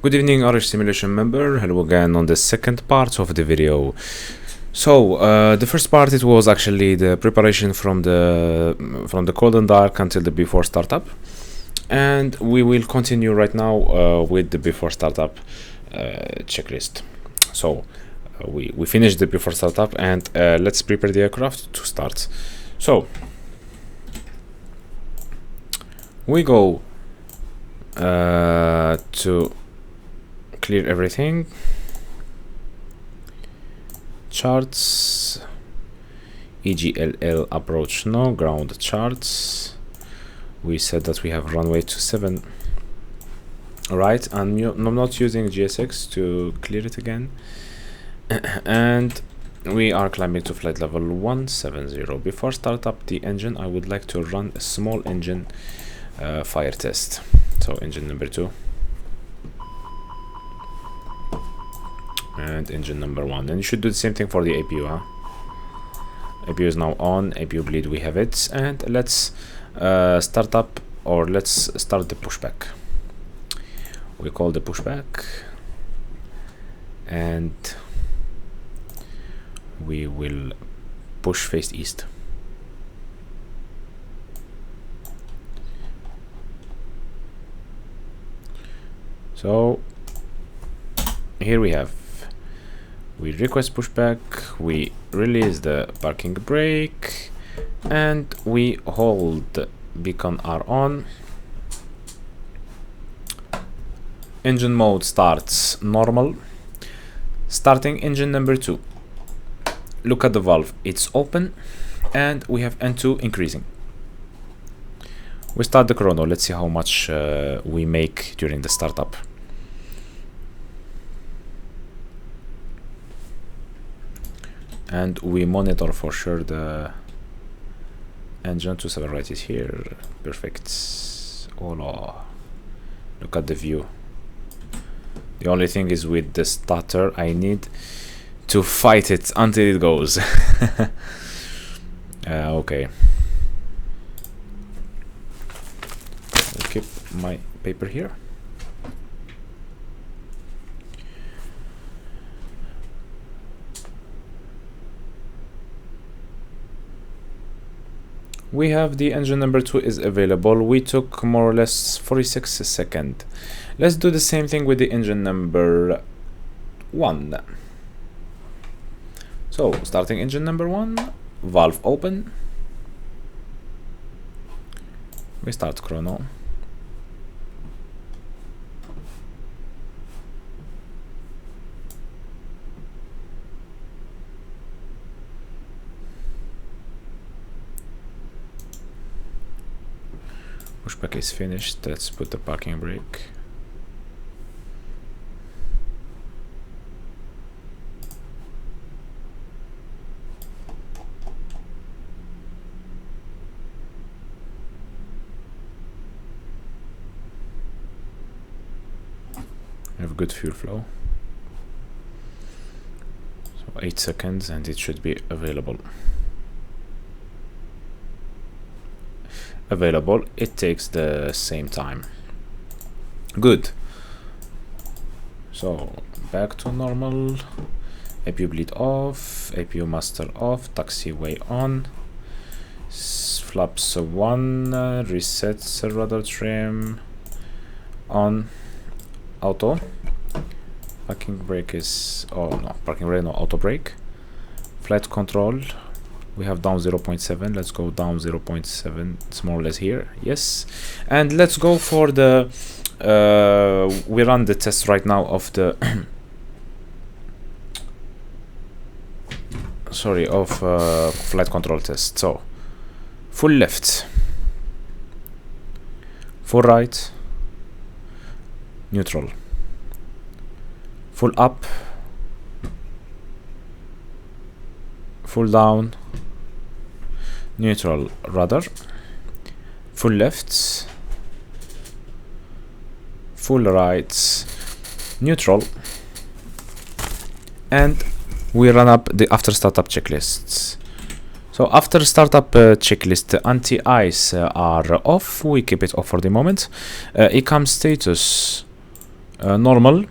Good evening, Irish Simulation member. Hello again on the second part of the video. So the first part, it was actually the preparation from the cold and dark until the before startup, and we will continue right now with the before startup checklist. So we finished the before startup, and let's prepare the aircraft to start. So we go to clear everything. Charts, EGLL approach no, ground charts. We said that we have runway 27. Right, and I'm not using GSX to clear it again. And we are climbing to flight level 170. Before start up the engine, I would like to run a small engine fire test. So engine number 2 and engine number 1, and you should do the same thing for the APU. APU is now on, APU bleed, we have it, and let's start up, or let's start the pushback. We call the pushback, and we will push face east. So here we have, we request pushback, we release the parking brake, and we hold beacon R on. Engine mode starts normal. Starting engine number 2. Look at the valve, it's open, and we have N2 increasing. We start the chrono, let's see how much we make during the startup. And we monitor for sure the engine. 27 right is here, perfect. Oh no, look at the view. The only thing is with the stutter, I need to fight it until it goes. Okay, I'll keep my paper here. We have the engine number 2 is available. We took more or less 46 seconds. Let's do the same thing with the engine number 1. So starting engine number 1, valve open. We start chrono. Pushback is finished. Let's put the parking brake. Have good fuel flow. So 8 seconds and it should be available. It takes the same time. Good. So back to normal. APU bleed off, APU master off, taxiway on, flaps 1, resets rudder trim on, auto. Parking brake is, oh no, parking brake, no, auto brake. Flight control, we have down 0.7. Let's go down 0.7. It's more or less here. Yes, and let's go for the we run the test right now of the sorry, of flight control test. So full left, full right, neutral, full up, full down, neutral, rudder, full left, full right, neutral, and we run up the after startup checklists. So after startup checklist, the anti-ice are off. We keep it off for the moment. ECAM status normal.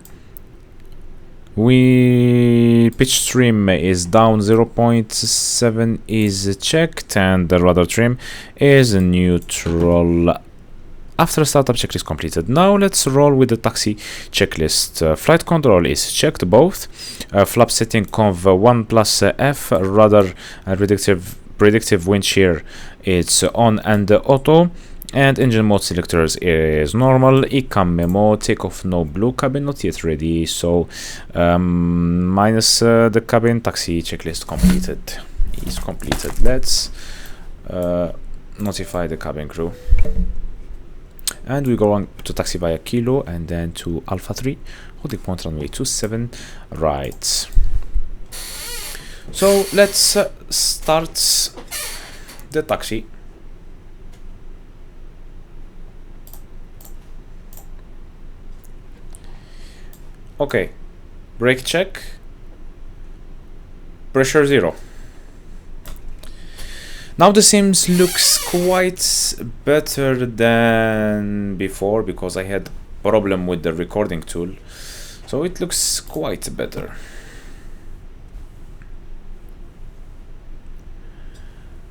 We pitch trim is down 0.7 is checked, and the rudder trim is neutral. After startup checklist completed, now let's roll with the taxi checklist. Flight control is checked, both. Flap setting conv 1 plus F, rudder predictive wind shear it's on and auto, and engine mode selectors is normal. ECAM mode, takeoff no blue, cabin not yet ready, so minus the cabin. Taxi checklist completed is completed. Let's notify the cabin crew. And we go on to taxi via Kilo and then to Alpha 3, holding point runway 27, right. So let's start the taxi. Okay, brake check, pressure 0. Now the sims looks quite better than before because I had problem with the recording tool, so it looks quite better.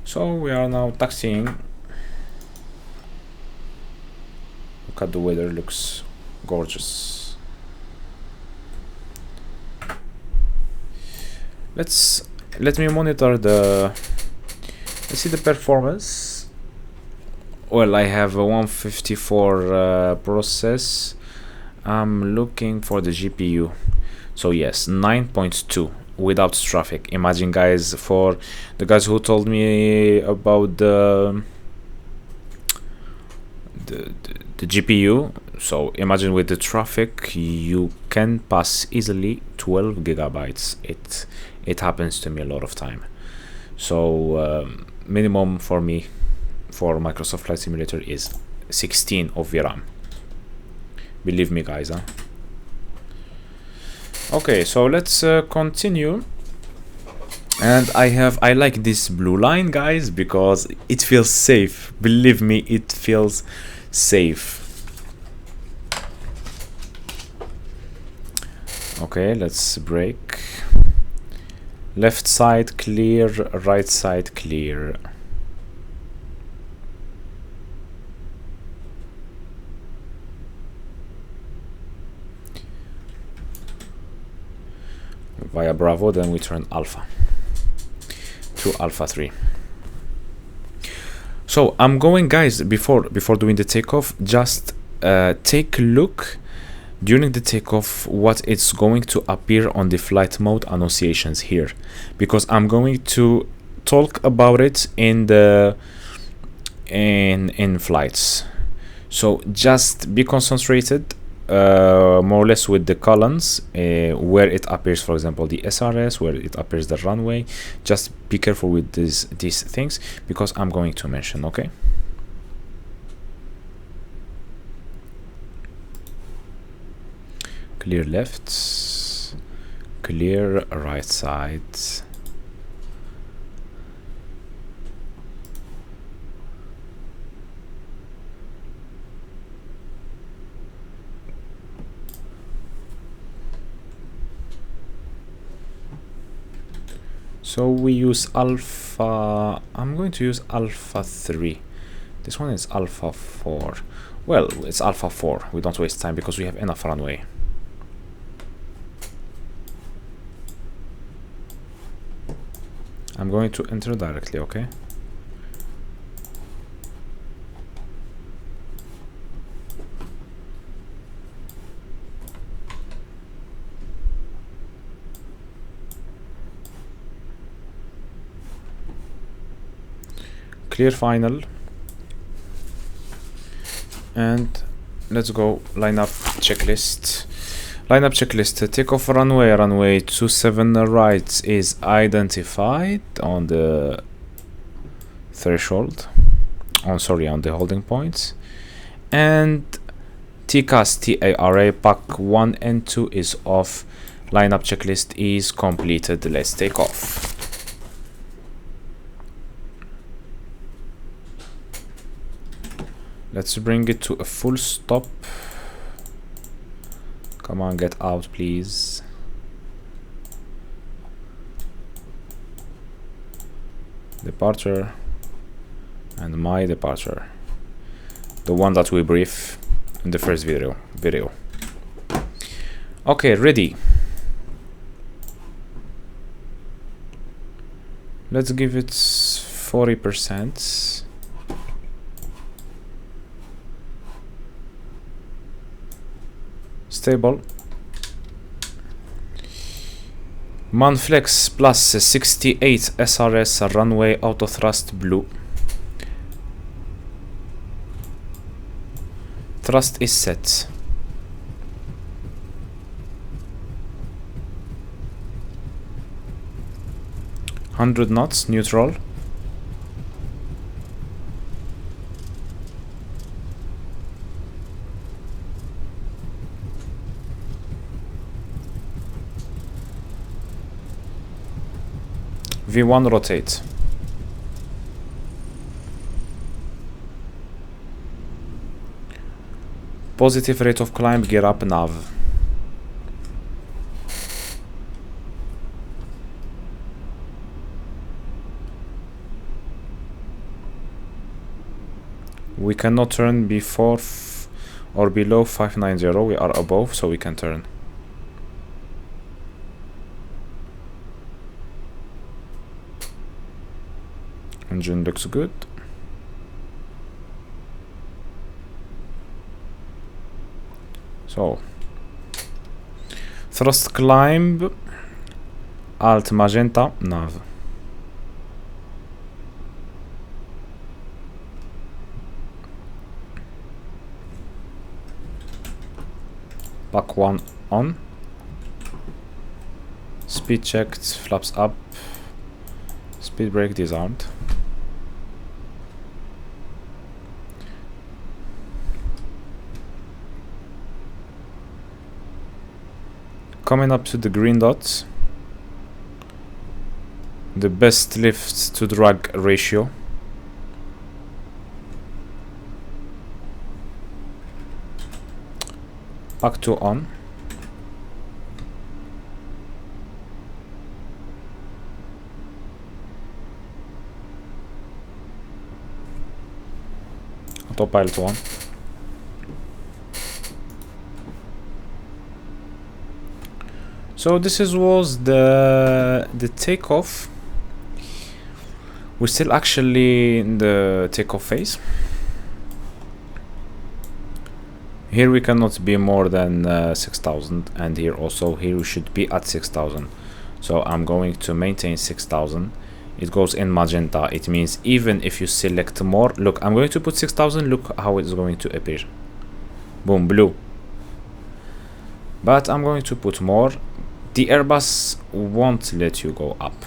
So we are now taxiing. Look at the weather, looks gorgeous. Let me monitor the. Let's see the performance. Well, I have a 154 process. I'm looking for the GPU. So yes, 9.2 without traffic. Imagine, guys, for the guys who told me about the GPU. So imagine with the traffic, you can pass easily 12 gigabytes. It happens to me a lot of time. So minimum for me for Microsoft Flight Simulator is 16 of VRAM. Believe me, guys. Okay, so let's continue. And I like this blue line, guys, because it feels safe. Believe me, it feels safe. Okay, let's brake. Left side clear, right side clear. Via Bravo, then we turn Alpha to Alpha 3. So I'm going, guys, before doing the takeoff, just take a look during the takeoff what it's going to appear on the flight mode annunciations here, because I'm going to talk about it in the in flights. So just be concentrated more or less with the columns where it appears, for example, the SRS, where it appears the runway. Just be careful with these things because I'm going to mention. Okay. Clear left, clear right side. So we use Alpha. I'm going to use Alpha 3. This one is Alpha 4. Well, it's Alpha 4. We don't waste time because we have enough runway. I'm going to enter directly, okay? Clear final. And let's go line up checklist. Line up checklist. Takeoff runway 27 right is identified on the threshold. On the holding points. And TCAS TARA pack 1 and 2 is off. Line up checklist is completed. Let's take off. Let's bring it to a full stop. Come on, get out, please. Departure. And my departure. The one that we brief in the first video. Okay, ready. Let's give it 40%. Stable. Manflex plus 68 SRS runway auto thrust blue. Thrust is set. $100 knots neutral. V1 rotate. Positive rate of climb, gear up nav. We cannot turn before or below 590. We are above, so we can turn. Engine looks good. So, thrust climb, alt magenta, nav. Back one on. Speed checked, flaps up. Speed brake disarmed. Coming up to the green dots. The best lift to drag ratio. Back to on. Autopilot on. So this was the takeoff. We're still actually in the takeoff phase. Here we cannot be more than 6,000, and here also, here we should be at 6,000. So I'm going to maintain 6,000. It goes in magenta. It means even if you select more, look, I'm going to put 6,000. Look how it's going to appear. Boom, blue. But I'm going to put more. The Airbus won't let you go up.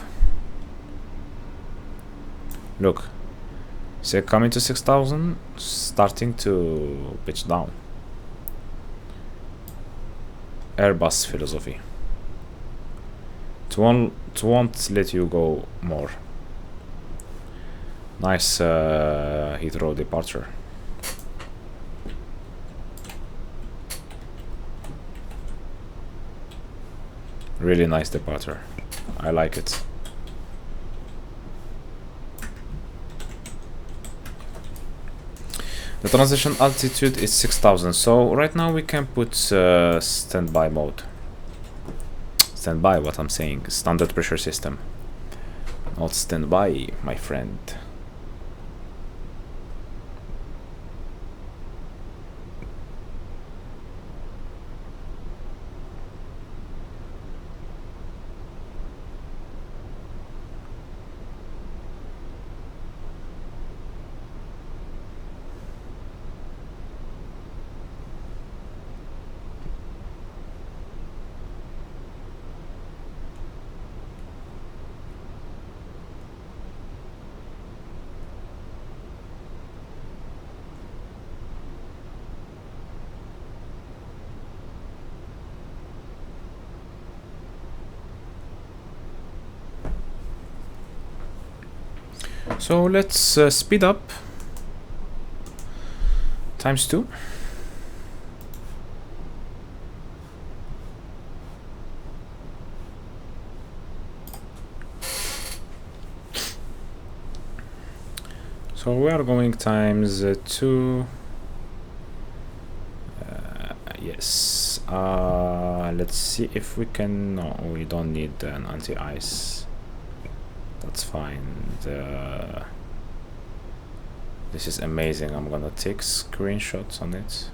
Look, so coming to 6,000, starting to pitch down. Airbus philosophy. It won't let you go more. Nice Heathrow departure. Really nice departure. I like it. The transition altitude is 6,000. So right now we can put standby mode. Standby, what I'm saying, standard pressure system. Not standby, my friend. So let's speed up ×2. So we are going times 2. Yes. Let's see if we can. No, we don't need an anti-ice. That's fine. This is amazing. I'm gonna take screenshots on it.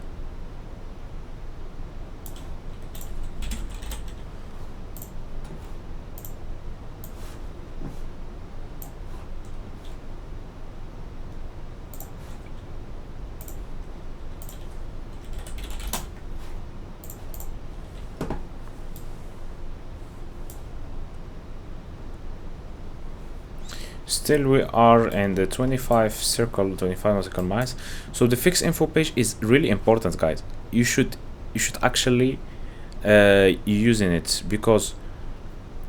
Still we are in the 25 nautical miles. So the fixed info page is really important, guys. You should actually using it because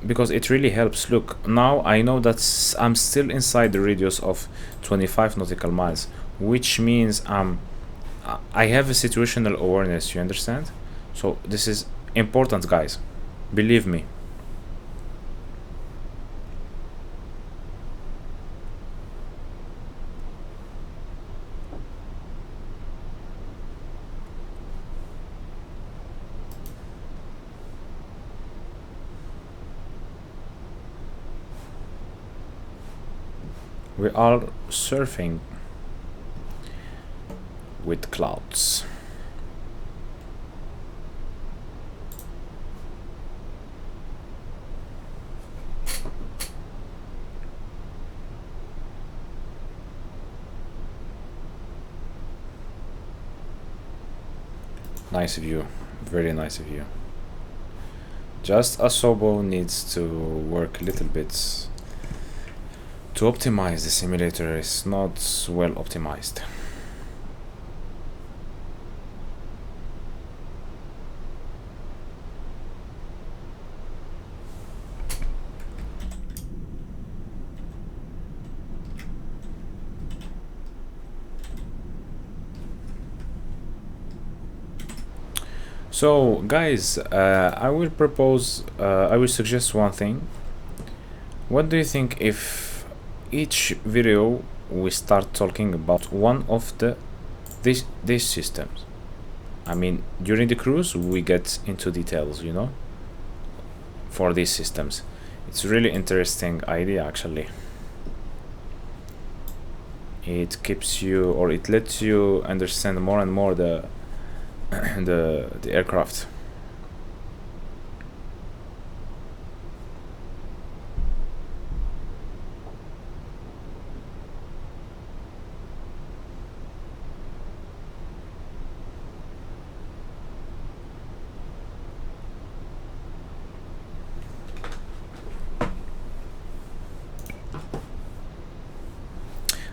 it really helps. Look, now I know that I'm still inside the radius of 25 nautical miles, which means I have a situational awareness, you understand? So this is important, guys, believe me. We are surfing with clouds. Nice view, very nice view. Just Asobo needs to work a little bit to optimize the simulator. Is not well optimized. So guys, I will suggest one thing. What do you think if each video we start talking about one of these systems? I mean, during the cruise we get into details, you know, for these systems. It's really interesting idea actually. It keeps you, or it lets you understand more and more the aircraft.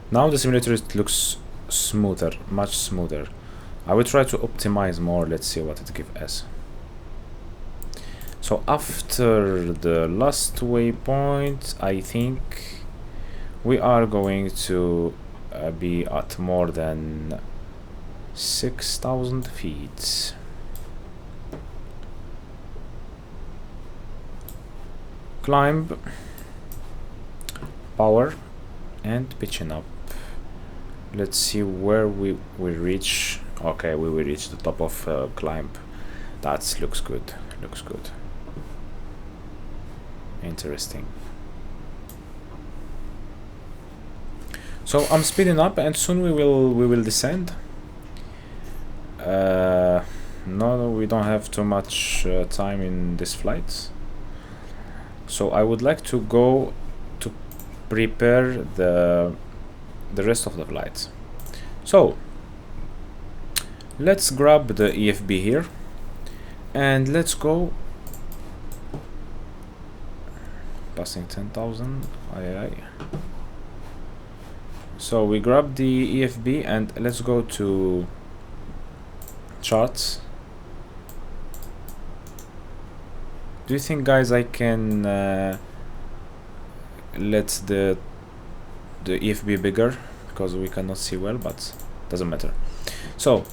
Now the simulator looks smoother, much smoother. I will try to optimize more. Let's see what it gives us. So after the last waypoint, I think we are going to be at more than 6,000 feet. Climb, power, and pitching up. Let's see where we will reach. Okay, we will reach the top of climb. That looks good. Looks good. Interesting. So I'm speeding up, and soon we will descend. No, we don't have too much time in this flight. So I would like to go to prepare the rest of the flights. So let's grab the EFB here and let's go. Passing 10,000. Aye. So we grab the EFB and let's go to charts. Do you think, guys, I can let the EFB bigger, because we cannot see well, but doesn't matter. So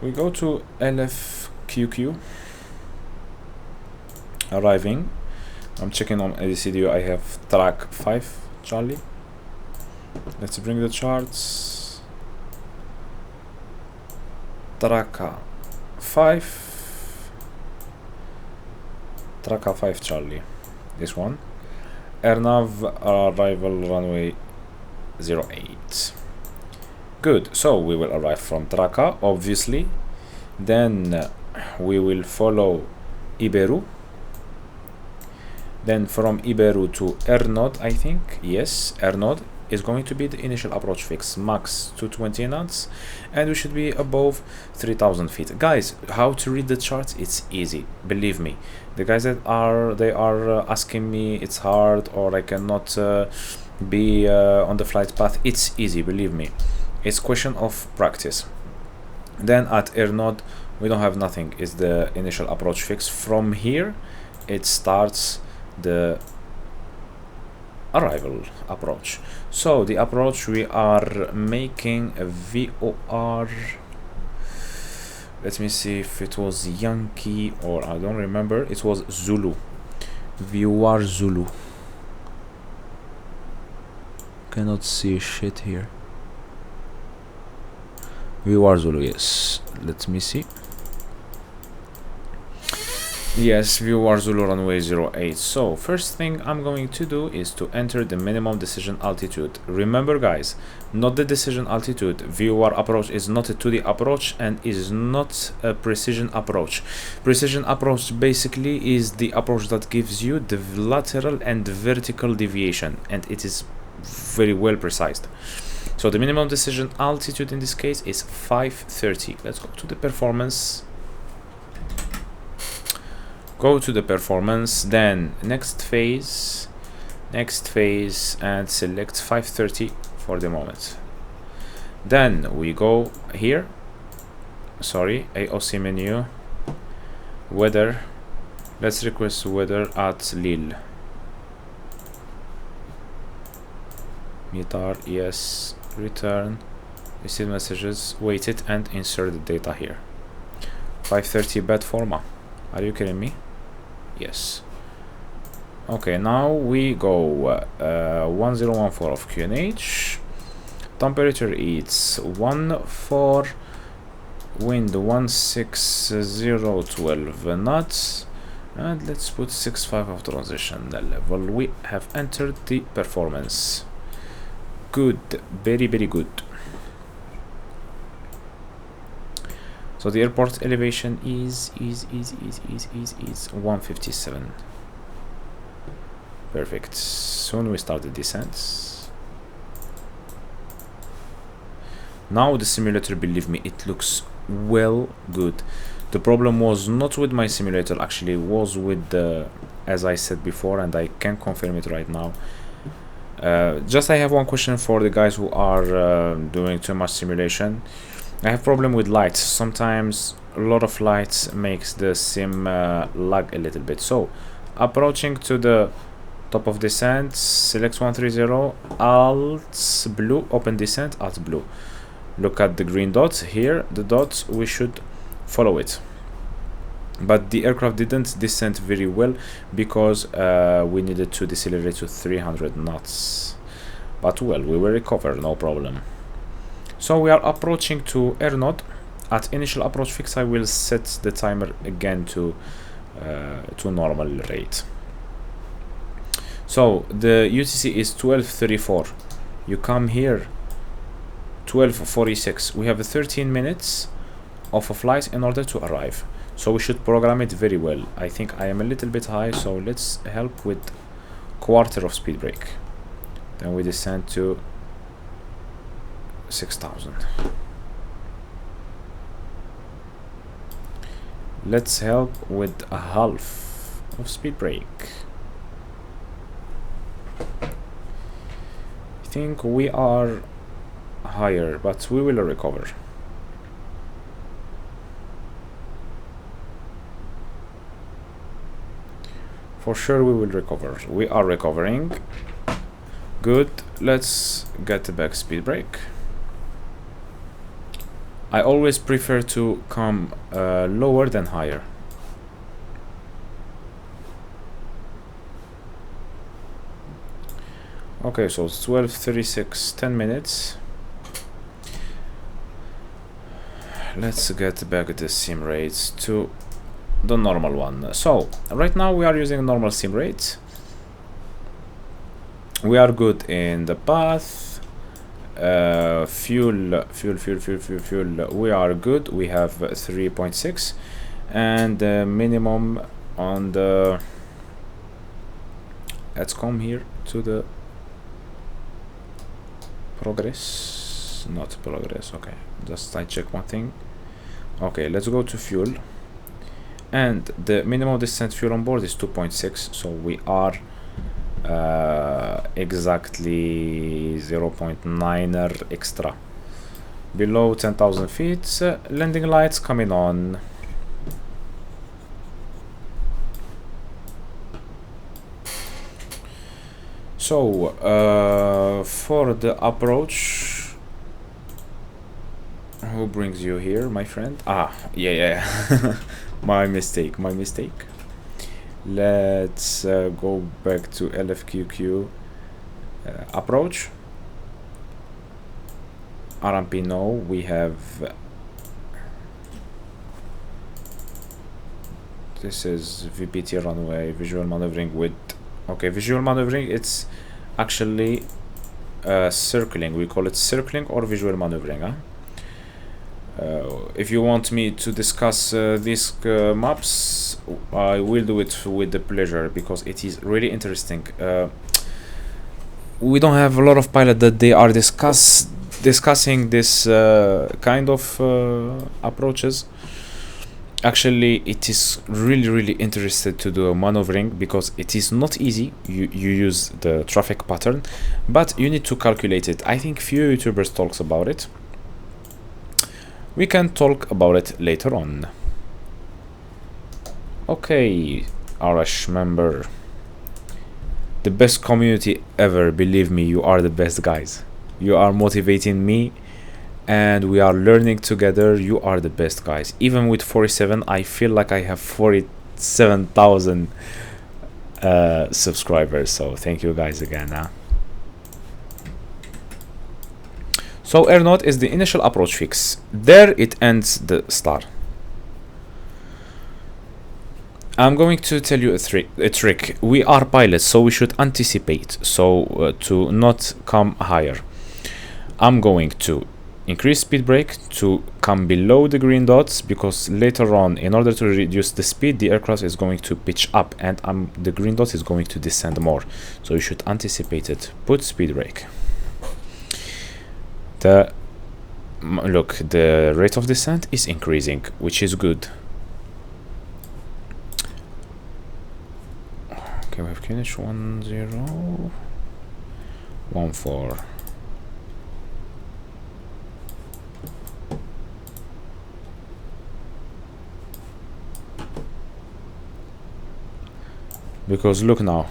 we go to LFQQ, arriving. I'm checking on MCDU. I have track 5 Charlie. Let's bring the charts. Traka 5. Traka 5 Charlie. This one. AirNav arrival runway 08. Good. So we will arrive from Traka, obviously. Then we will follow Iberu. Then from Iberu to Ernod, I think. Yes, Ernod is going to be the initial approach fix, max 220 knots, and we should be above 3000 feet. Guys, how to read the charts? It's easy, believe me. The guys that are asking me it's hard or I cannot be on the flight path, it's easy, believe me. It's question of practice. Then at Ernod we don't have nothing, it's the initial approach fix. From here it starts the arrival approach. So the approach, we are making a VOR. Let me see if it was Yankee or I don't remember. It was Zulu. VOR Zulu. Cannot see shit here. VOR Zulu, yes. Let me see. Yes, VOR Zulu runway 08. So first thing I'm going to do is to enter the minimum decision altitude. Remember guys, not the decision altitude. VOR approach is not a 2D approach and is not a precision approach. Precision approach basically is the approach that gives you the lateral and vertical deviation, and it is very well precised. So the minimum decision altitude in this case is 530. Let's go to the performance. Go to the performance, then next phase, and select 530 for the moment. Then we go here, sorry, AOC menu, weather. Let's request weather at Lille. METAR, yes, return, receive messages, wait it, and insert the data here. 530 bed forma. Are you kidding me? Yes. Okay, now we go 1014 of QNH. Temperature it's 14, wind 16012 knots, and let's put 65 of transition level. We have entered the performance. Good, very good. So the airport elevation is 157. Perfect. Soon we start the descents. Now the simulator, believe me, it looks well good. The problem was not with my simulator, actually, it was with the, as I said before, and I can confirm it right now. Just I have one question for the guys who are doing too much simulation. I have problem with lights. Sometimes a lot of lights makes the sim lag a little bit. So approaching to the top of descent, select 130, alt blue, open descent, alt blue. Look at the green dots here, the dots, we should follow it. But the aircraft didn't descend very well because we needed to decelerate to 300 knots. But well, we will recover, no problem. So we are approaching to Ernod. At initial approach fix, I will set the timer again to normal rate. So the UTC is 12:34. You come here 12:46. We have 13 minutes of a flight in order to arrive. So we should program it very well. I think I am a little bit high, so let's help with quarter of speed brake. Then we descend to 6000. Let's help with a half of speed brake. I think we are higher, but we will recover. For sure we will recover. We are recovering. Good. Let's get the back speed brake. I always prefer to come lower than higher. Okay, so it's 12:36, 10 minutes. Let's get back the sim rates to the normal one. So right now we are using normal sim rates. We are good in the path. Fuel. We are good. We have 3.6, and the minimum on the. Let's come here to the progress. Not progress. Okay, just I check one thing. Okay, let's go to fuel, and the minimum descent fuel on board is 2.6. So we are exactly 0.9 extra below 10,000 feet. Landing lights coming on. So for the approach, who brings you here, my friend? Yeah. my mistake. Let's go back to LFQQ approach. RMP no, we have this is VPT runway, visual maneuvering with okay, visual maneuvering, it's actually circling, we call it circling or visual maneuvering, huh? If you want me to discuss these maps, I will do it with the pleasure, because it is really interesting. We don't have a lot of pilots that they are discussing this kind of approaches. Actually, it is really interested to do a maneuvering, because it is not easy. You use the traffic pattern, but you need to calculate it. I think few YouTubers talks about it. We can talk about it later on. Okay, Arash member, the best community ever. Believe me, you are the best, guys. You are motivating me, and we are learning together. You are the best, guys. Even with 47, I feel like I have 47,000 subscribers. So thank you guys again. Huh? So air node is the initial approach fix. There it ends the star. I'm going to tell you a trick. We are pilots, so we should anticipate, so to not come higher. I'm going to increase speed brake to come below the green dots, because later on, in order to reduce the speed, the aircraft is going to pitch up, and the green dot is going to descend more. So you should anticipate it. Put speed brake. Look, the rate of descent is increasing, which is good. Okay, we have finished 1014. Because look now,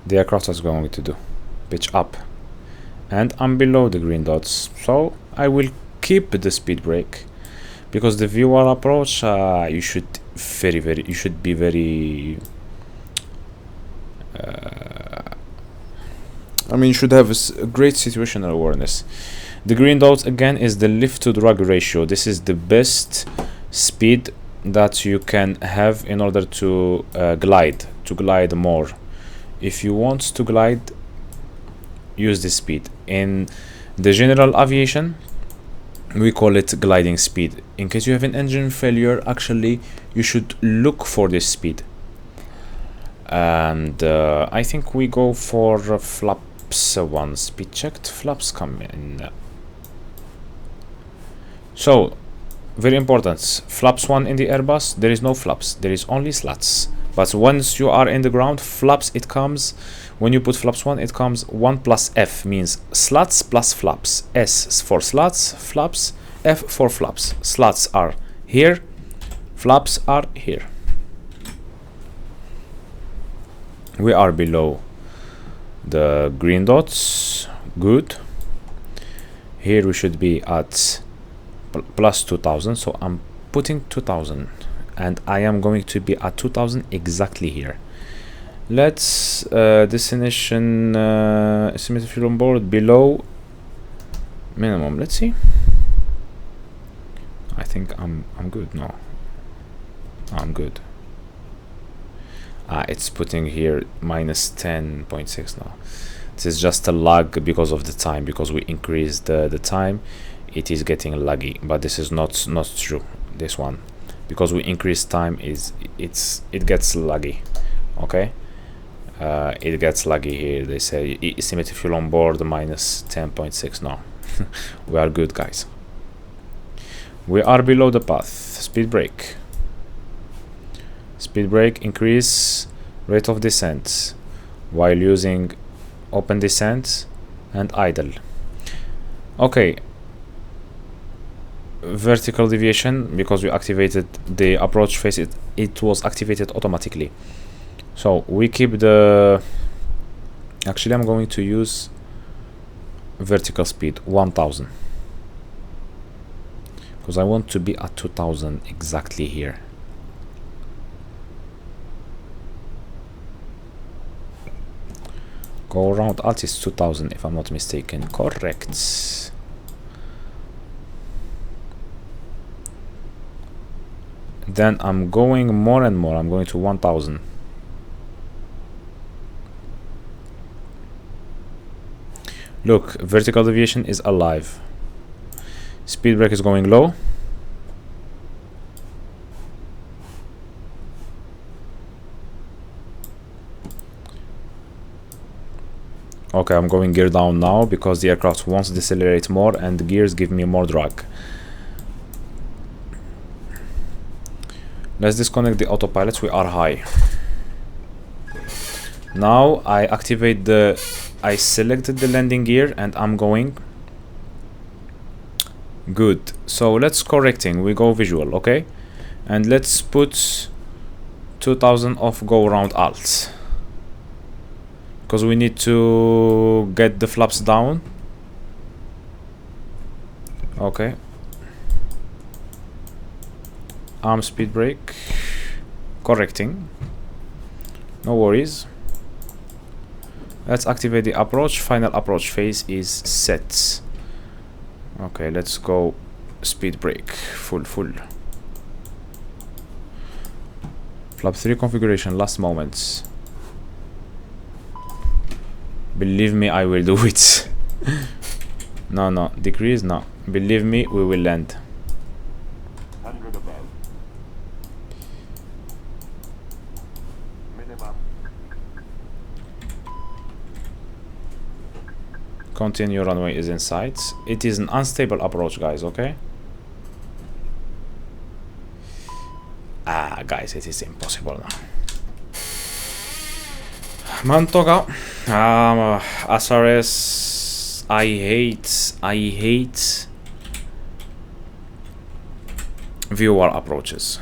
the aircraft is going to do pitch up, and I'm below the green dots, so I will keep the speed brake, because the viewer approach, you should be very you should have a great situational awareness. The green dot again is the lift to drag ratio. This is the best speed that you can have in order to glide more. If you want to glide, use this speed. In the general aviation, we call it gliding speed. In case you have an engine failure, actually you should look for this speed. And I think we go for flaps 1. Speed checked, flaps come in. So very important, flaps 1 in the Airbus, there is no flaps, there is only slats. But once you are in the ground, flaps, it comes, when you put flaps 1, it comes 1 plus F, means slats plus flaps. S for slats, flaps, F for flaps. Slats are here, flaps are here. We are below the green dots, good. Here we should be at plus 2000, so I'm putting 2000, and I am going to be at 2000 exactly here. Let's destination estimated fuel on board below minimum. Let's see. I think I'm good. No, I'm good. It's putting here minus 10.6 now. This is just a lag because of the time, because we increased the time. It is getting laggy, but this is not true. This one, because we increased time, it gets laggy. Okay, it gets laggy here. They say estimated fuel on board minus 10.6 now. We are good, guys. We are below the path. Speed brake. Speed brake, increase rate of descent while using open descent and idle. Okay, vertical deviation, because we activated the approach phase, it was activated automatically, so we keep the, actually I'm going to use vertical speed 1000 because I want to be at 2000 exactly here. Go around alt is 2000 if I'm not mistaken. Correct. Then I'm going more and more. I'm going to 1000. Look, vertical deviation is alive. Speed brake is going low. Okay, I'm going gear down now because the aircraft wants to decelerate more and the gears give me more drag. Let's disconnect the autopilots. We are high. Now I activate I selected the landing gear and I'm going. Good. So let's correcting. We go visual, okay? And let's put 2000 off go around alt, because we need to get the flaps down. Okay. Arm speed brake. Correcting. No worries. Let's activate the approach. Final approach phase is set. Okay, let's go speed brake. Full. Flap 3 configuration, last moments. Believe me, I will do it. No, decrease, no. Believe me, we will land. 100 above. Minimum. Continue, runway is in sight. It is an unstable approach, guys, okay? Guys, it is impossible now. Mantoga, SRS, I hate viewer approaches.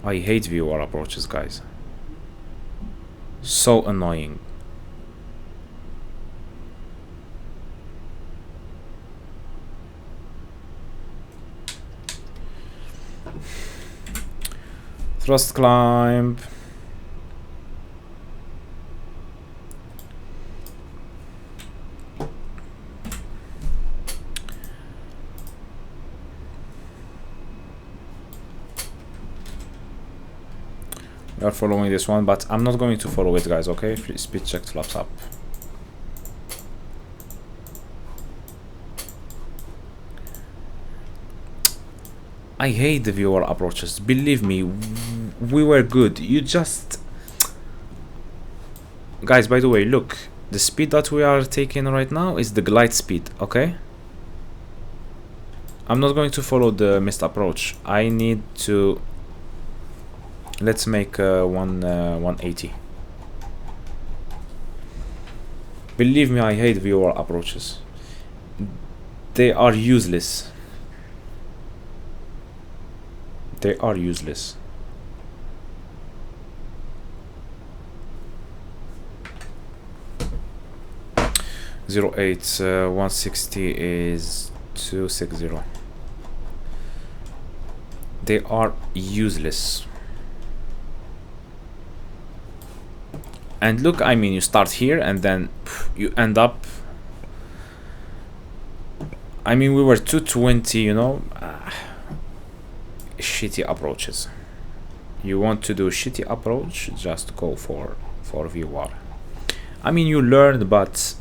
I hate viewer approaches, guys. So annoying. Thrust climb. We are following this one, but I'm not going to follow it, guys, okay? Speed check, flaps up. I hate the viewer approaches. Believe me, we were good. You just... Guys, by the way, look. The speed that we are taking right now is the glide speed, okay? I'm not going to follow the missed approach. I need to... Let's make 180. Believe me, I hate viewer approaches. They are useless. They are useless. 08 160 is 260. They are useless. And look, I mean, you start here and then you end up, I mean, we were 220, you know, shitty approaches. You want to do shitty approach, just go for VOR. I mean, you learned, but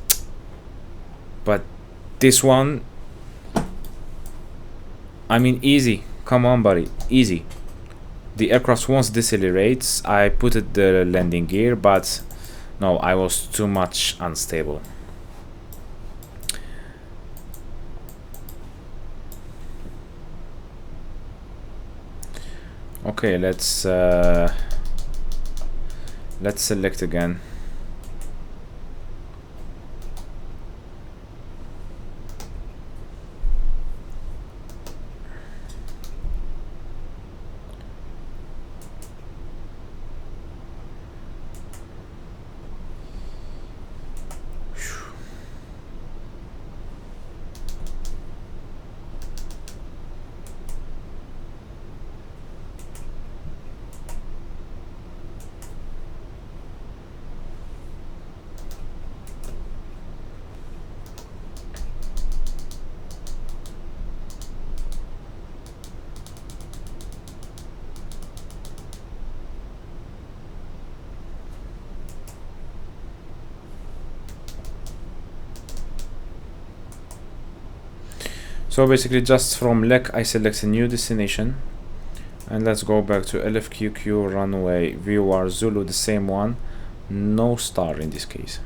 this one, I mean, easy. Come on, buddy, easy. The aircraft once decelerates, I put it the landing gear, but no, I was too much unstable. Okay, let's select again. So basically just from LEC I select a new destination, and let's go back to LFQQ runway VOR Zulu, the same one, no star in this case.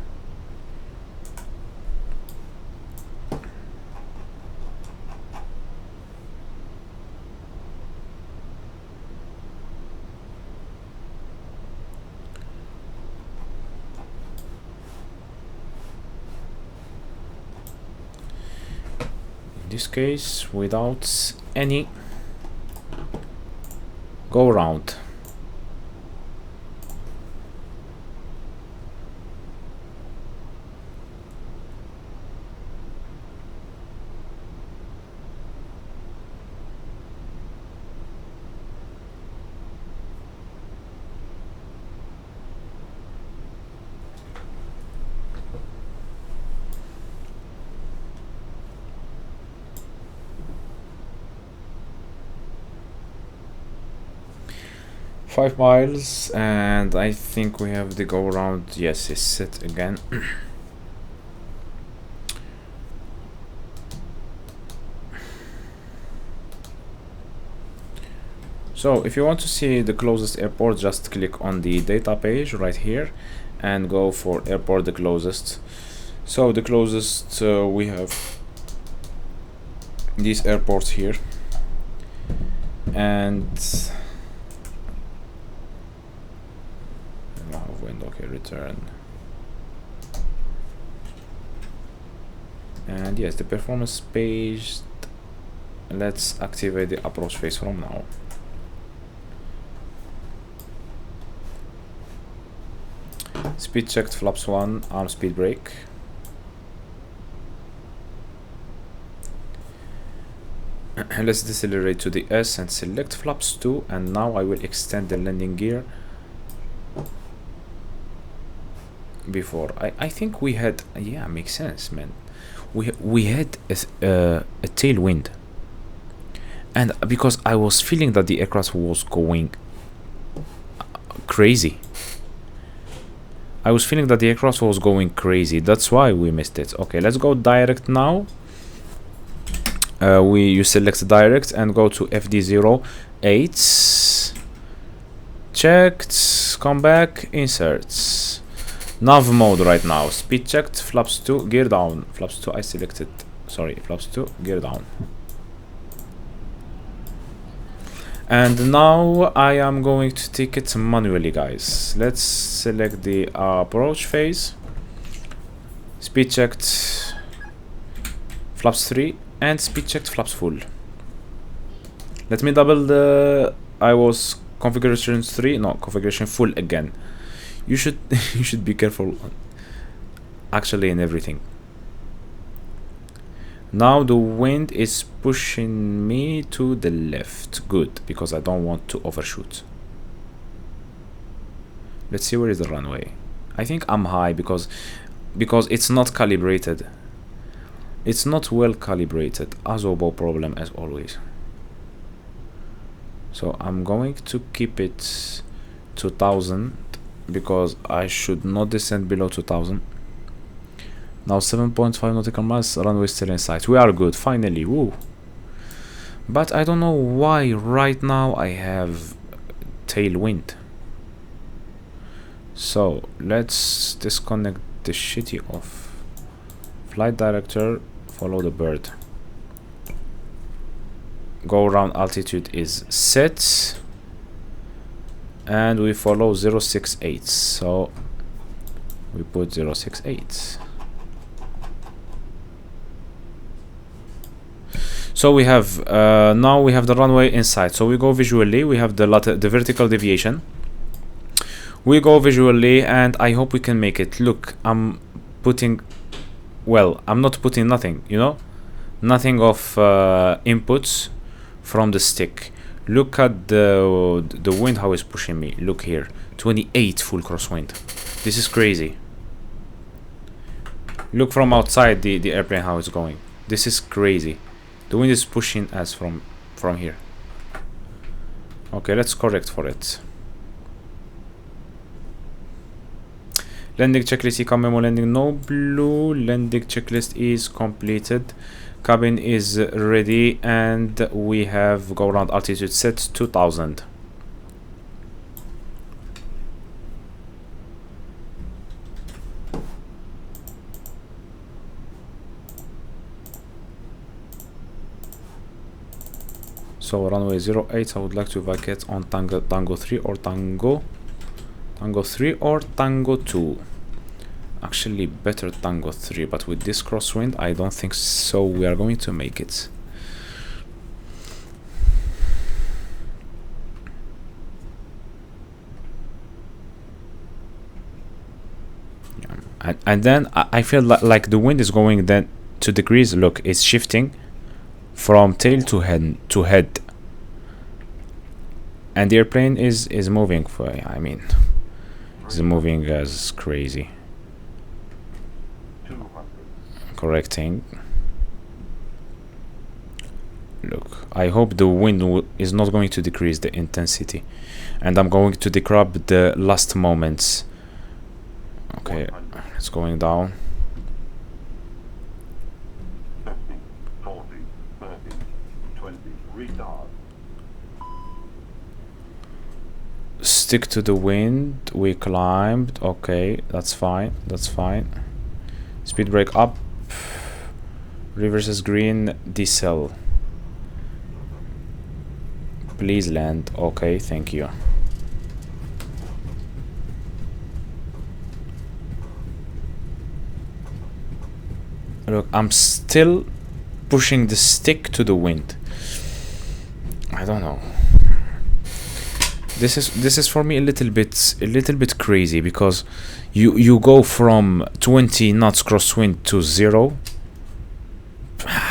This case without any go around. Five miles, and I think we have the go around. Yes, it's set again. So if you want to see the closest airport, just click on the data page right here and go for airport the closest. So the closest we have these airports here, and okay, return. And yes, the performance page, let's activate the approach phase from now. Speed checked flaps 1, arm speed brake. Let's decelerate to the S and select flaps 2, and now I will extend the landing gear. Before I think we had, yeah, makes sense, man. We had a tailwind, and because I was feeling that the aircraft was going crazy. I was feeling that the aircraft was going crazy. That's why we missed it. Okay, let's go direct now. You select direct and go to FD08. Checked. Come back. Inserts. Nav mode right now. Speed checked. Flaps 2. Gear down. Flaps 2. I selected. Sorry. Flaps 2. Gear down. And now I am going to take it manually, guys. Let's select the approach phase. Speed checked. Flaps 3. And speed checked flaps full. Let me double the. I was configuration 3. No, configuration full again. You should you should be careful actually in everything. Now the wind is pushing me to the left. Good, because I don't want to overshoot. Let's see where is the runway. I think I'm high because it's not calibrated. It's not well calibrated. Azobo problem as always. So I'm going to keep it 2000 because I should not descend below 2000. Now 7.5 nautical miles, runway still in sight. We are good, finally, woo. But I don't know why right now I have tailwind. So let's disconnect the shitty off. Flight director, follow the bird. Go around altitude is set. And we follow 068. So we put 068. So we have now we have the runway inside. So we go visually. We have the vertical deviation. We go visually, and I hope we can make it. Look, I'm putting. Well, I'm not putting nothing. You know, nothing of inputs from the stick. Look at the wind how it's pushing me. Look here, 28 full crosswind. This is crazy. Look from outside the airplane how it's going. This is crazy. The wind is pushing us from here. Okay, let's correct for it. Landing checklist, ECA memo landing, no blue. Landing checklist is completed. Cabin is ready, and we have go around altitude set 2000. So runway 08, I would like to evacuate on Tango 3 or Tango 3 or Tango 2. Actually better Tango 3, but with this crosswind I don't think so we are going to make it. Yeah. And then I feel like the wind is going then 2 degrees. Look, it's shifting from tail to head, and the airplane is moving for, I mean, it's moving as crazy. 200. Correcting. Look, I hope the wind is not going to decrease the intensity, and I'm going to decrab the last moments. Okay, 100. it's going down. 50, 40, 30, 20, retard. Stick to the wind. We climbed. Okay, that's fine. That's fine. Speed brake up. Reverses green. Decel. Please land. Okay, thank you. Look, I'm still pushing the stick to the wind. I don't know. This is for me a little bit crazy, because you go from 20 knots crosswind to 0.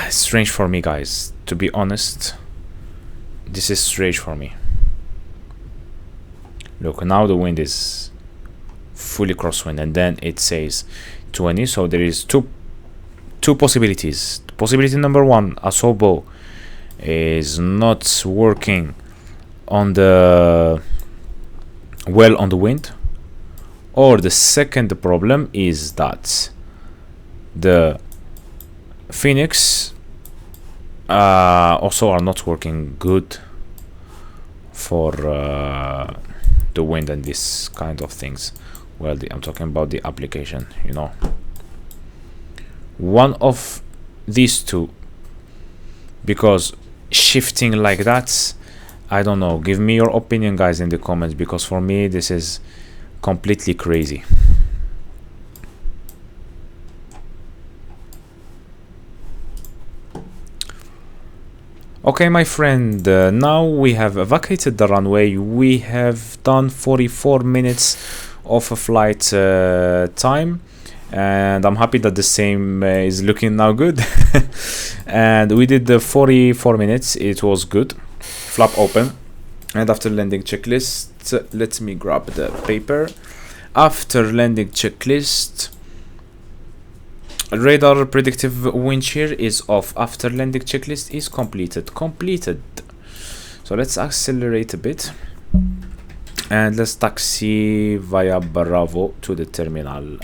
It's strange for me, guys, to be honest. This is strange for me. Look, now the wind is fully crosswind, and then it says 20. So there is two possibilities. Possibility number 1, Asobo is not working on the on the wind, or the second problem is that the Phoenix also are not working good for the wind and this kind of things. Well, I'm talking about the application, you know. One of these two, because shifting like that, I don't know. Give me your opinion, guys, in the comments, because for me this is completely crazy. Okay, my friend, now we have evacuated the runway. We have done 44 minutes of a flight time, and I'm happy that the same is looking now good. And we did the 44 minutes. It was good. Flap open, and after landing checklist, let me grab the paper. After landing checklist, radar predictive wind shear is off. After landing checklist is completed. So let's accelerate a bit, and let's taxi via Bravo to the terminal.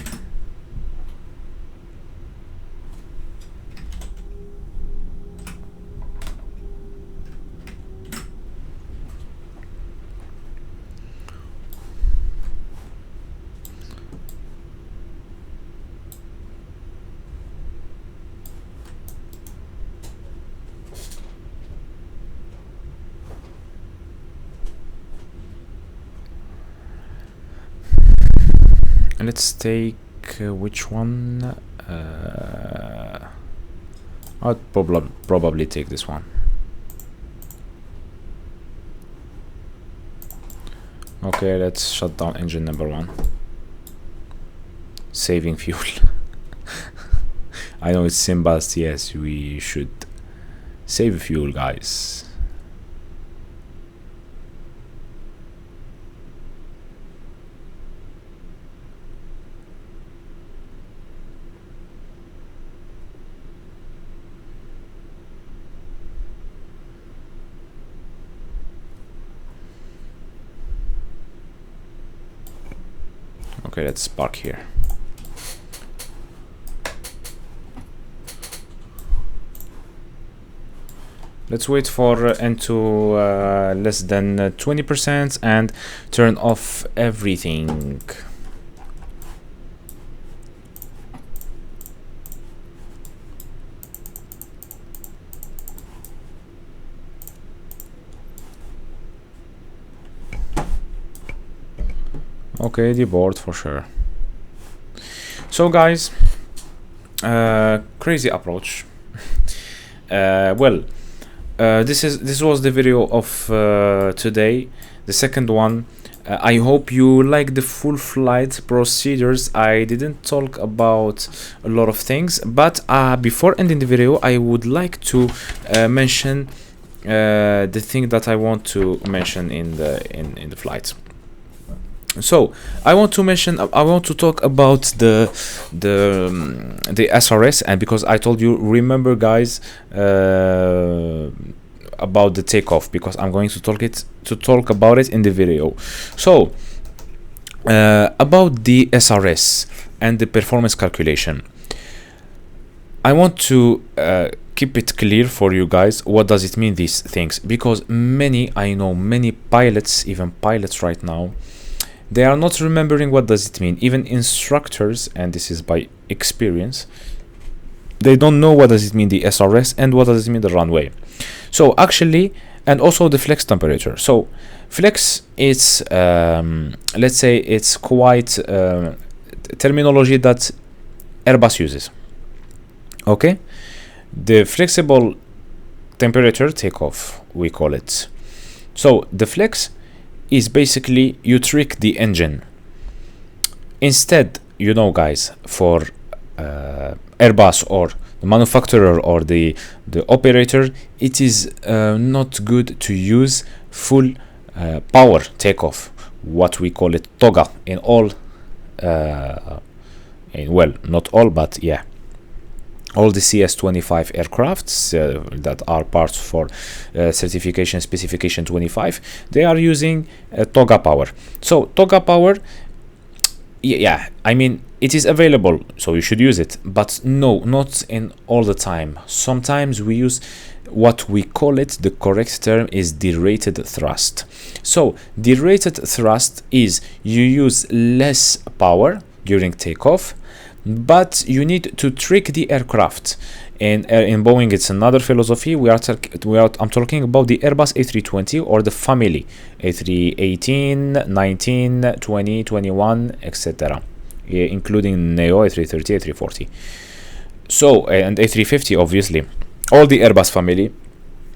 Let's take which one? I'll probably take this one. Okay, let's shut down engine number 1. Saving fuel. I know it's Simbas, yes, we should save fuel, guys. Okay, let's park here. Let's wait for N to less than 20% and turn off everything. Okay, deboard for sure. So guys, crazy approach. This was the video of today, the second one. I hope you like the full flight procedures. I didn't talk about a lot of things, but before ending the video, I would like to mention the thing that I want to mention in the flight. So I want to talk about the SRS, and because I told you, remember guys, about the takeoff, because I'm going to talk about it in the video. So about the SRS and the performance calculation, I want to keep it clear for you guys. What does it mean, these things? Because I know many pilots, even pilots right now, they are not remembering what does it mean. Even instructors, and this is by experience, they don't know what does it mean the SRS and what does it mean the runway. So actually, and also the flex temperature. So flex is let's say it's quite terminology that Airbus uses. Okay, the flexible temperature takeoff, we call it. So the flex is basically you trick the engine. Instead, you know guys, for Airbus or the manufacturer or the operator, it is not good to use full power takeoff, what we call it toga, in all well, not all, but yeah, all the CS25 aircrafts that are parts for certification specification 25, they are using toga power. So toga power, yeah, I mean, it is available, so you should use it, but no, not in all the time. Sometimes we use what we call it, the correct term is derated thrust. So derated thrust is you use less power during takeoff, but you need to trick the aircraft. And in Boeing, it's another philosophy. I'm talking about the Airbus A320 or the family A318, 19, 20, 21, etc., including Neo, A330, A340. So, and A350, obviously, all the Airbus family,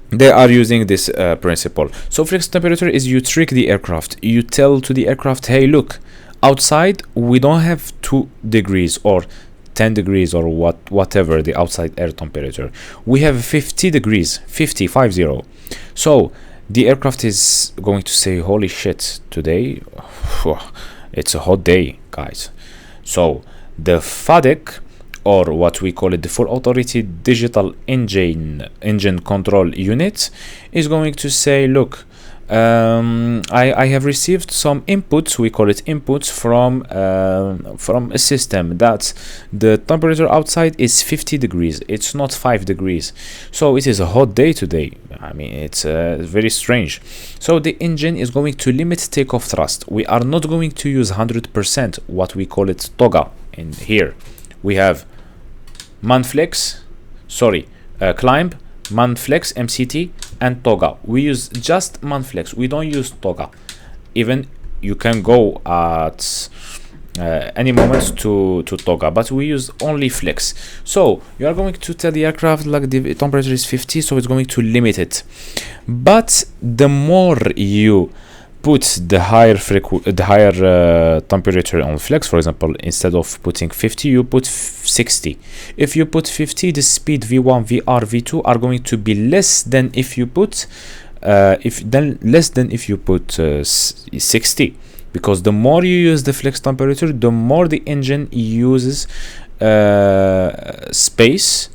they are using this principle. So flex temperature is you trick the aircraft. You tell to the aircraft, hey, look, outside we don't have 2 degrees or 10 degrees or whatever the outside air temperature. We have 50 degrees, 50. So the aircraft is going to say, holy shit, today it's a hot day, guys. So the FADEC, or what we call it, the full authority digital engine control unit, is going to say, look, I have received some inputs, we call it inputs, from a system that the temperature outside is 50 degrees, it's not 5 degrees, so it is a hot day today. I mean, it's very strange. So the engine is going to limit takeoff thrust. We are not going to use 100%, what we call it toga. In here we have climb, manflex, MCT, and toga. We use just manflex, we don't use toga. Even you can go at any moment to toga, but we use only flex. So you are going to tell the aircraft, like, the temperature is 50, so it's going to limit it. But the more you put the higher temperature on flex, for example, instead of putting 50, you put 60. If you put 50, the speed V1, VR, V2 are going to be less than if you put 60, because the more you use the flex temperature, the more the engine uses space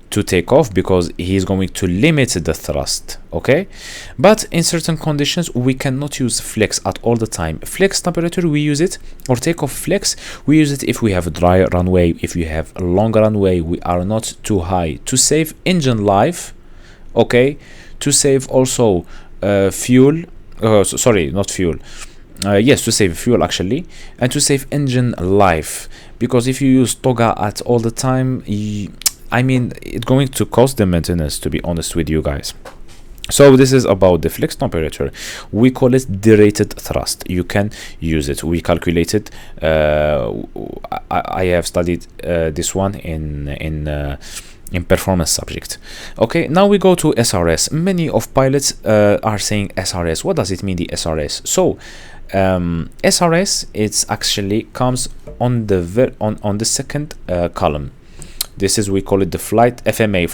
to take off, because he is going to limit the thrust. Okay, but in certain conditions we cannot use flex at all the time. Flex temperature, we use it, or takeoff flex, we use it if we have a dry runway, if you have a long runway, we are not too high, to save engine life. Okay, to save also fuel, sorry, not fuel, yes, to save fuel actually, and to save engine life, because if you use toga at all the time, I mean, it's going to cost the maintenance, to be honest with you guys. So this is about the flex temperature. We call it derated thrust. You can use it. We calculated. I have studied this one in performance subject. Okay, now we go to SRS. Many of pilots are saying SRS. What does it mean, the SRS? So SRS, it's actually comes on the second column. This is, we call it the flight FMA,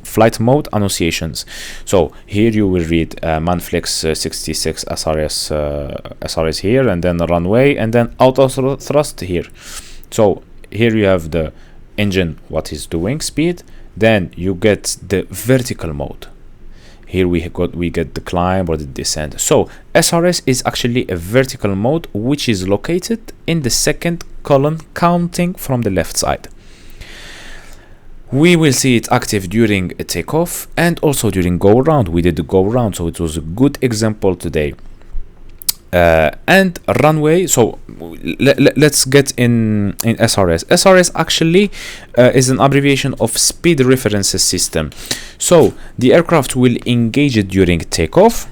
flight mode annunciations. So here you will read manflex 66 SRS here, and then the runway, and then auto thrust here. So here you have the engine, what is doing, speed. Then you get the vertical mode. Here we get the climb or the descent. So SRS is actually a vertical mode, which is located in the second column, counting from the left side. We will see it active during a takeoff and also during go around. We did the go around, so it was a good example today. And runway, so let's get in SRS. SRS actually is an abbreviation of speed references system. So the aircraft will engage it during takeoff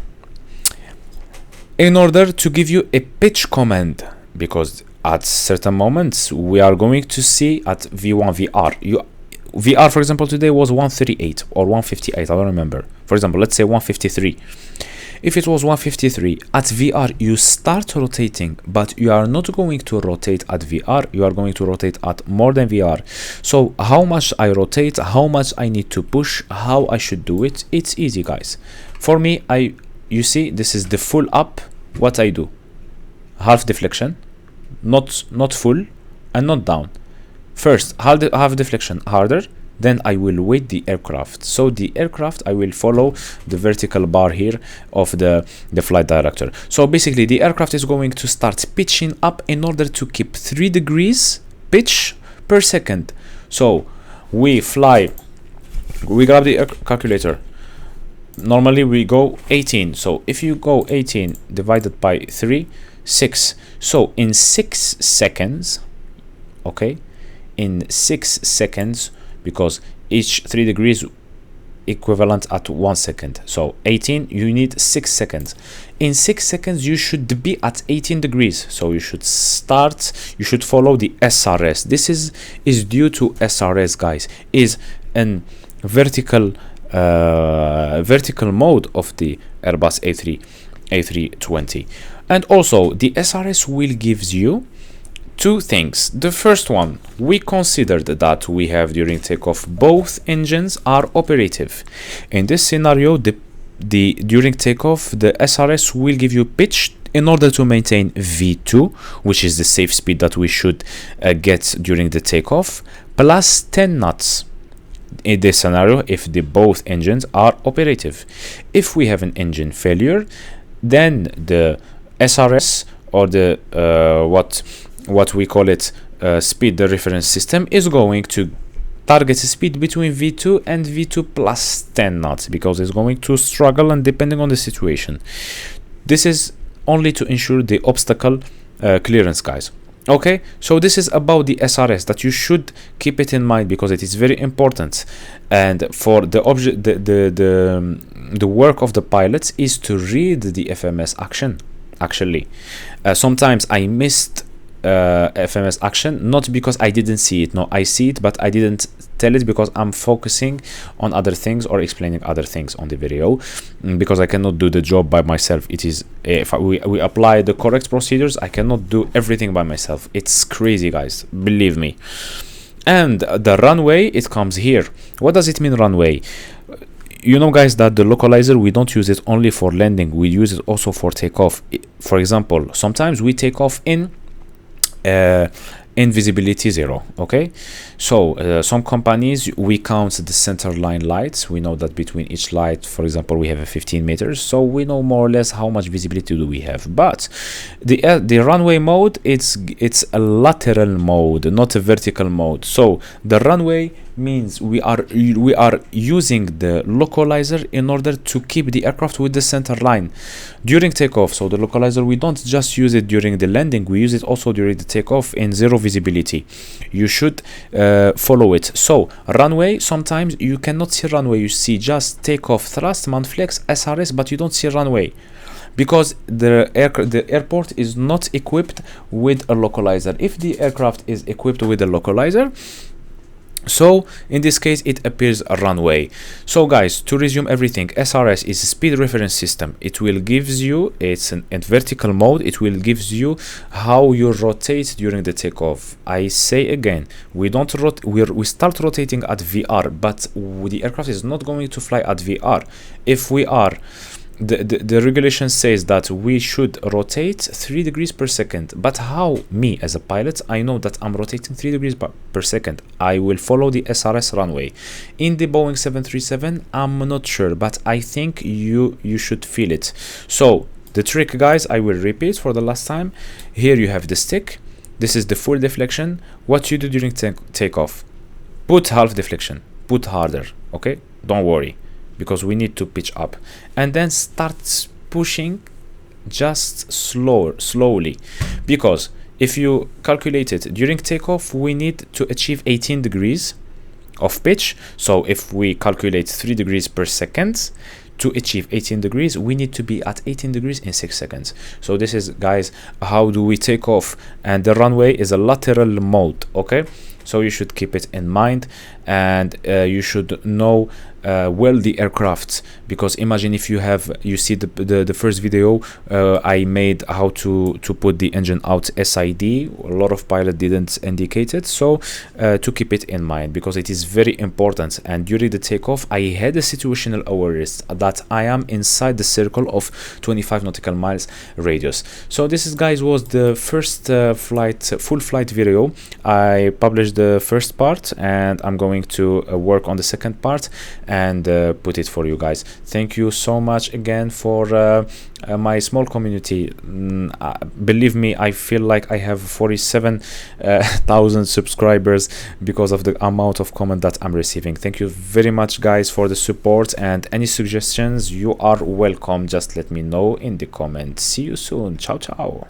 in order to give you a pitch command, because at certain moments we are going to see at V1 VR. VR, for example, today was 138 or 158, I don't remember. For example, let's say 153. If it was 153, at VR you start rotating, but you are not going to rotate at VR, you are going to rotate at more than VR. So how much I rotate, how much I need to push, how I should do it, it's easy, guys. For me, you see, this is the full up. What I do, half deflection, not full and not down. First, half deflection harder, then I will weight the aircraft. So the aircraft, I will follow the vertical bar here of the flight director. So basically the aircraft is going to start pitching up in order to keep 3 degrees pitch per second. So we grab the calculator. Normally we go 18. So if you go 18 divided by 3, 6. So in 6 seconds, okay, in 6 seconds, because each 3 degrees equivalent at 1 second, so 18, you need 6 seconds. In 6 seconds you should be at 18 degrees, so you should follow the SRS. This is due to SRS, guys, is an vertical mode of the Airbus A320. And also the SRS will gives you two things. The first one, we considered that we have during takeoff both engines are operative. In this scenario, during takeoff, the SRS will give you pitch in order to maintain V2, which is the safe speed that we should get during the takeoff, plus 10 knots in this scenario if the both engines are operative. If we have an engine failure, then the SRS, or the what we call it, speed the reference system, is going to target a speed between V2 and V2 plus 10 knots, because it's going to struggle, and depending on the situation. This is only to ensure the obstacle clearance, guys. Okay, so this is about the SRS that you should keep it in mind, because it is very important. And for the object, the work of the pilots is to read the FMS action. Actually, sometimes I missed FMS action, not because I didn't see it. No, I see it, but I didn't tell it because I'm focusing on other things or explaining other things on the video, because I cannot do the job by myself. It is, if we apply the correct procedures, I cannot do everything by myself. It's crazy, guys, believe me. And the runway, it comes here. What does it mean, runway? You know, guys, that the localizer, we don't use it only for landing, we use it also for takeoff. For example, sometimes we take off in visibility 0. Okay, so some companies, we count the center line lights. We know that between each light, for example, we have a 15 meters, so we know more or less how much visibility do we have. But the runway mode, it's a lateral mode, not a vertical mode. So the runway means we are using the localizer in order to keep the aircraft with the center line during takeoff. So the localizer, we don't just use it during the landing, we use it also during the takeoff in 0 visibility. You should follow it. So runway, sometimes you cannot see runway, you see just takeoff, thrust, mount flex, SRS, but you don't see runway, because the airport is not equipped with a localizer. If the aircraft is equipped with a localizer, so in this case it appears a runway. So guys, to resume everything, SRS is a speed reference system. It will gives you, it's in vertical mode, it will gives you how you rotate during the takeoff. I say again, we don't we start rotating at VR, but the aircraft is not going to fly at VR. If we are, the regulation says that we should rotate 3 degrees per second. But how, me as a pilot, I know that I'm rotating 3 degrees per second? I will follow the SRS runway. In the Boeing 737, I'm not sure, but I think you should feel it. So the trick, guys, I will repeat for the last time. Here you have the stick. This is the full deflection. What you do during takeoff, put half deflection, put harder. Okay, don't worry, because we need to pitch up, and then start pushing just slowly, because if you calculate it during takeoff, we need to achieve 18 degrees of pitch. So if we calculate 3 degrees per second to achieve 18 degrees, we need to be at 18 degrees in 6 seconds. So this is, guys, how do we take off, and the runway is a lateral mode. Okay, so you should keep it in mind, and you should know well the aircraft, because imagine if you see the first video I made how to put the engine out SID. A lot of pilots didn't indicate it, so to keep it in mind, because it is very important. And during the takeoff, I had a situational awareness that I am inside the circle of 25 nautical miles radius. So this is, guys, was the first full flight video. I published the first part, and I'm going to work on the second part and put it for you guys. Thank you so much again for my small community. Believe me, I feel like I have 47,000 subscribers because of the amount of comment that I'm receiving. Thank you very much, guys, for the support, and any suggestions, you are welcome. Just let me know in the comments. See you soon. Ciao ciao.